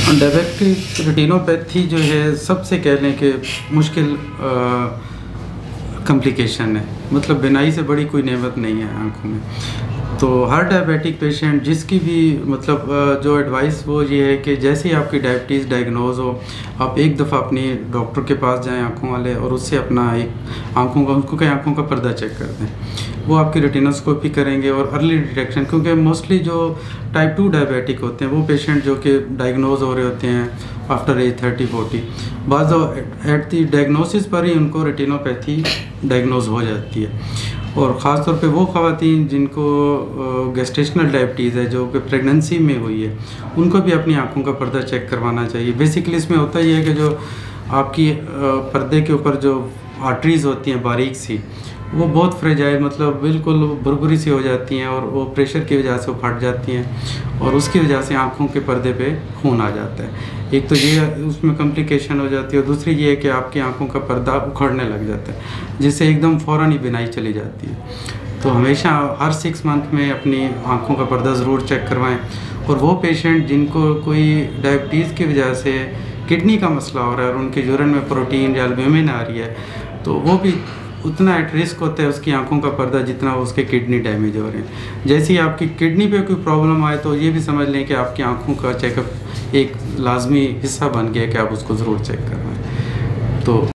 Diabetic retinopathy जो है सबसे कह लें कि मुश्किल कॉम्प्लिकेशन है, मतलब बिनाई से बड़ी कोई नेमत नहीं है आँखों में। तो हर डायबिटिक पेशेंट जिसकी भी मतलब जो एडवाइस वो ये है कि जैसे ही आपकी डायबिटीज़ डायग्नोज हो, आप एक दफ़ा अपनी डॉक्टर के पास जाएं आँखों वाले, और उससे अपना एक आँखों का पर्दा चेक कर दें। वो आपकी रेटिनोस्कोपी करेंगे और अर्ली डिटेक्शन, क्योंकि मोस्टली जो टाइप 2 डायबिटिक होते हैं वो पेशेंट जो कि डायग्नोज हो रहे होते हैं आफ्टर एज 30-40, बाज़ एट दी डायग्नोसिस पर ही उनको रेटिनोपैथी डायग्नोज हो जाती है। और ख़ास तौर पे वो ख़वातीन जिनको गेस्टेशनल डायबिटीज़ है, जो कि प्रेगनेंसी में हुई है, उनको भी अपनी आँखों का पर्दा चेक करवाना चाहिए। बेसिकली इसमें होता ही है कि जो आपकी पर्दे के ऊपर जो आर्टरीज़ होती हैं बारीक सी, वो बहुत फ्रेजाइल, मतलब बिल्कुल बुरबुरी सी हो जाती हैं, और वो प्रेशर की वजह से वो फट जाती हैं, और उसकी वजह से आँखों के पर्दे पे खून आ जाता है। एक तो ये उसमें कॉम्प्लिकेशन हो जाती है, और दूसरी ये है कि आपकी आँखों का पर्दा उखड़ने लग जाता है, जिससे एकदम फ़ौरन ही बिनाई चली जाती है। तो हमेशा हर 6 मंथ में अपनी आँखों का पर्दा ज़रूर चेक करवाएं। और वो पेशेंट जिनको कोई डायबिटीज़ की वजह से किडनी का मसला हो रहा है और उनके यूरिन में प्रोटीन या एल्ब्यूमिन आ रही है, तो वो भी उतना एट रिस्क होता है उसकी आंखों का पर्दा जितना उसके किडनी डैमेज हो रहे हैं। जैसे ही आपकी किडनी पे कोई प्रॉब्लम आए तो ये भी समझ लें कि आपकी आंखों का चेकअप एक लाजमी हिस्सा बन गया कि आप उसको ज़रूर चेक करवाएं। तो